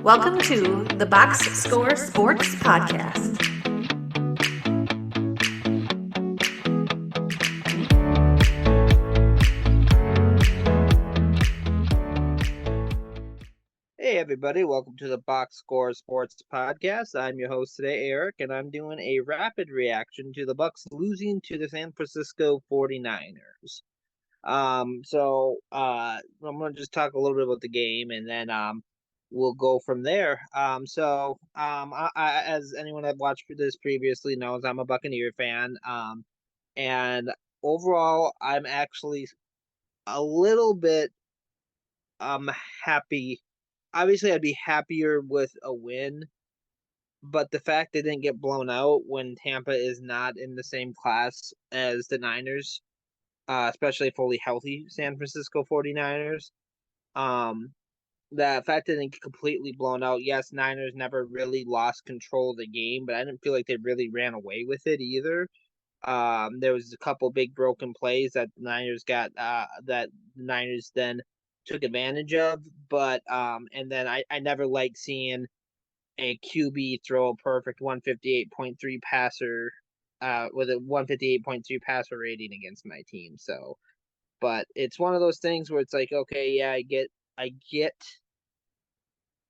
Welcome to the Box Score Sports Podcast. Hey everybody, welcome to the Box Score Sports Podcast. I'm your host today, Erik, and I'm doing a rapid reaction to the Bucs losing to the San Francisco 49ers. I'm gonna just talk a little bit about the game and then we'll go from there. As anyone that watched this previously knows, I'm a Buccaneer fan. And overall I'm actually a little bit happy. Obviously, I'd be happier with a win, but the fact they didn't get blown out when Tampa is not in the same class as the Niners, especially fully healthy San Francisco 49ers, the fact they didn't get completely blown out. Yes, Niners never really lost control of the game, but I didn't feel like they really ran away with it either. There was a couple big broken plays that the Niners then took advantage of, but and then I never liked seeing a QB throw a perfect 158.3 passer with a 158.3 passer rating against my team. So, but it's one of those things where it's like, okay, yeah, I get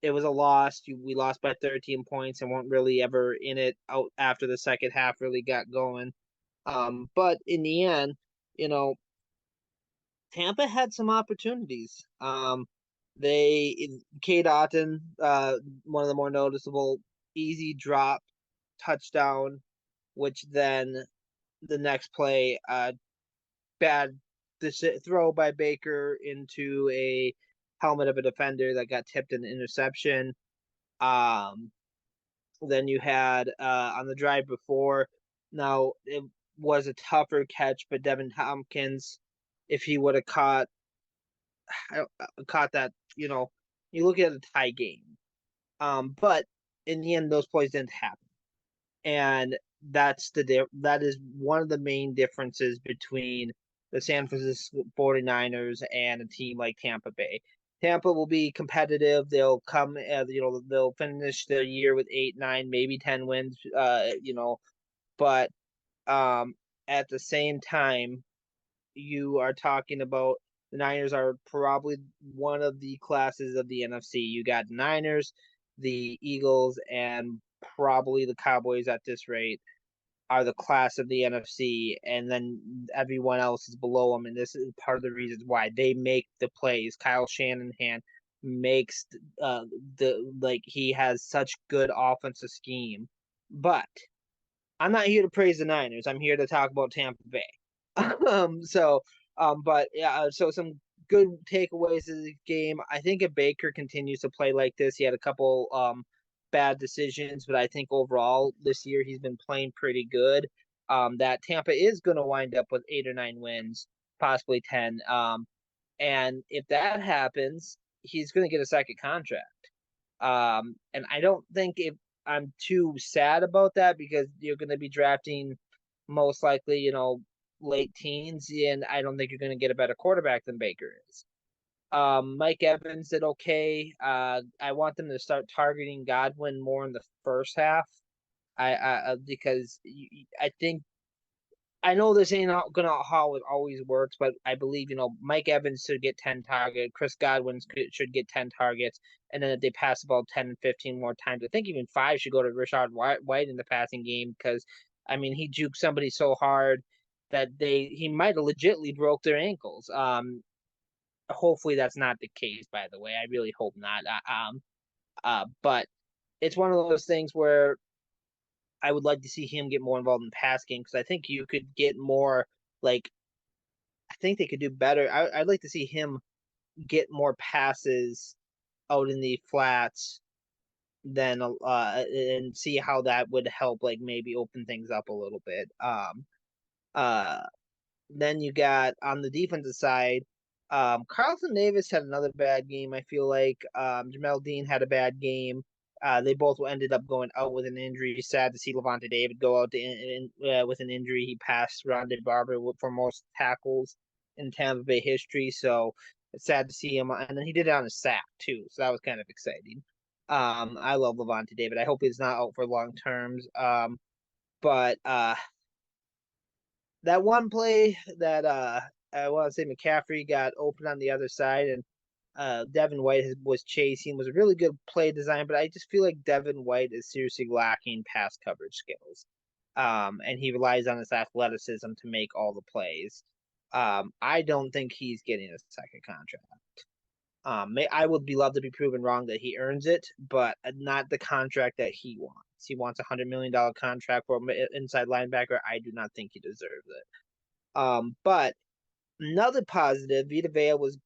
it was a loss. We lost by 13 points and weren't really ever in it out after the second half really got going. But in the end, you know, Tampa had some opportunities. Kate Otten, one of the more noticeable, easy drop touchdown, which then the next play, bad throw by Baker into a helmet of a defender that got tipped an interception. Um, then you had on the drive before. Now it was a tougher catch, but Devin Tompkins, if he would have caught that, you look at a tie game. But in the end, those plays didn't happen, and that is one of the main differences between the San Francisco 49ers and a team like Tampa Bay. Tampa will be competitive. They'll come, they'll finish the year with 8, 9, maybe 10 wins. But at the same time, you are talking about the Niners are probably one of the classes of the NFC. You got Niners, the Eagles, and probably the Cowboys at this rate are the class of the NFC, and then everyone else is below them. And this is part of the reasons why they make the plays. Kyle Shanahan makes he has such good offensive scheme. But I'm not here to praise the Niners. I'm here to talk about Tampa Bay. But yeah, so some good takeaways of the game. I think if Baker continues to play like this, he had a couple bad decisions, but I think overall this year he's been playing pretty good. That Tampa is going to wind up with 8 or 9 wins, possibly 10. And if that happens, he's going to get a second contract. And I don't think if I'm too sad about that because you're going to be drafting most likely, late teens, and I don't think you're going to get a better quarterback than Baker is. Mike Evans did okay. I want them to start targeting Godwin more in the first half. Because I think I know this ain't gonna how it always works, but I believe Mike Evans should get 10 targets, Chris Godwin should get 10 targets, and then if they pass the ball 10 and 15 more times, I think even 5 should go to Rashad White in the passing game because I mean he juked somebody so hard that he might have legitimately broke their ankles. Hopefully that's not the case. By the way, I really hope not. But it's one of those things where I would like to see him get more involved in pass game because I think you could get more like I think they could do better. I'd like to see him get more passes out in the flats than and see how that would help like maybe open things up a little bit. Uh then you got on the defensive side, Carlton Davis had another bad game. I feel like Jamel Dean had a bad game. They both ended up going out with an injury. Sad to see Levante David go out with an injury. He passed Rondé Barber for most tackles in Tampa Bay history. So it's sad to see him. And then he did it on a sack too. So that was kind of exciting. I love Levante David. I hope he's not out for long terms. But that one play that I want to say McCaffrey got open on the other side, and Devin White was chasing, was a really good play design, but I just feel like Devin White is seriously lacking pass coverage skills. And he relies on his athleticism to make all the plays. I don't think he's getting a second contract. I would be love to be proven wrong that he earns it, but not the contract that he wants. He wants $100 million contract for an inside linebacker. I do not think he deserves it. But another positive, Vita Vea was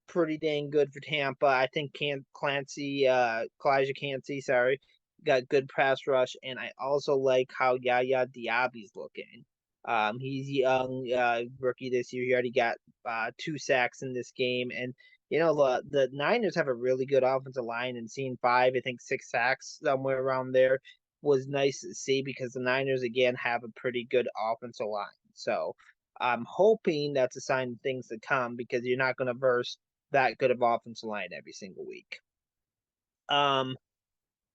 pretty dang good for Tampa. I think Kalijah Cansey, got good pass rush, and I also like how Yaya Diaby's looking. He's young, rookie this year. He already got 2 sacks in this game, and the Niners have a really good offensive line, and seeing 5, I think 6 sacks somewhere around there was nice to see because the Niners again have a pretty good offensive line. So I'm hoping that's a sign of things to come because you're not going to verse that good of offensive line every single week.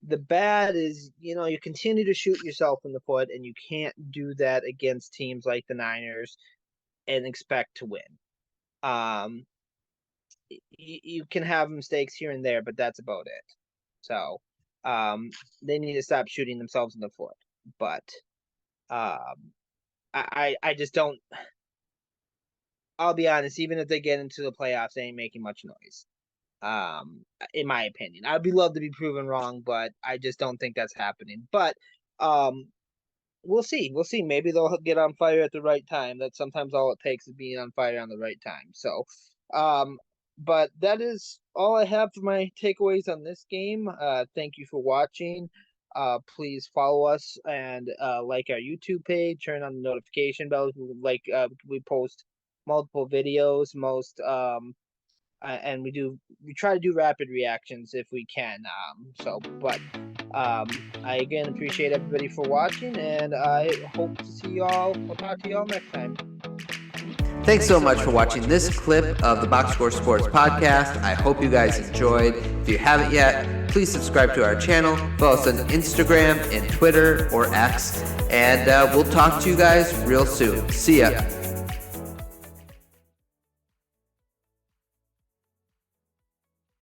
The bad is, you continue to shoot yourself in the foot, and you can't do that against teams like the Niners and expect to win. You can have mistakes here and there, but that's about it. So, they need to stop shooting themselves in the foot. But, I just don't. I'll be honest. Even if they get into the playoffs, they ain't making much noise. In my opinion, I'd be love to be proven wrong, but I just don't think that's happening. But, we'll see. We'll see. Maybe they'll get on fire at the right time. That's sometimes all it takes is being on fire on the right time. So, but that is all I have for my takeaways on this game. Thank you for watching. Please follow us and like our YouTube page. Turn on the notification bell. We post multiple videos. And we try to do rapid reactions if we can. I again appreciate everybody for watching, and I hope to see y'all. I'll talk to y'all next time. Thanks so much for watching this clip of the Box Score Sports Podcast. I hope you guys enjoyed. If you haven't yet, please subscribe to our channel. Follow us on Instagram and Twitter or X. And we'll talk to you guys real soon. See ya.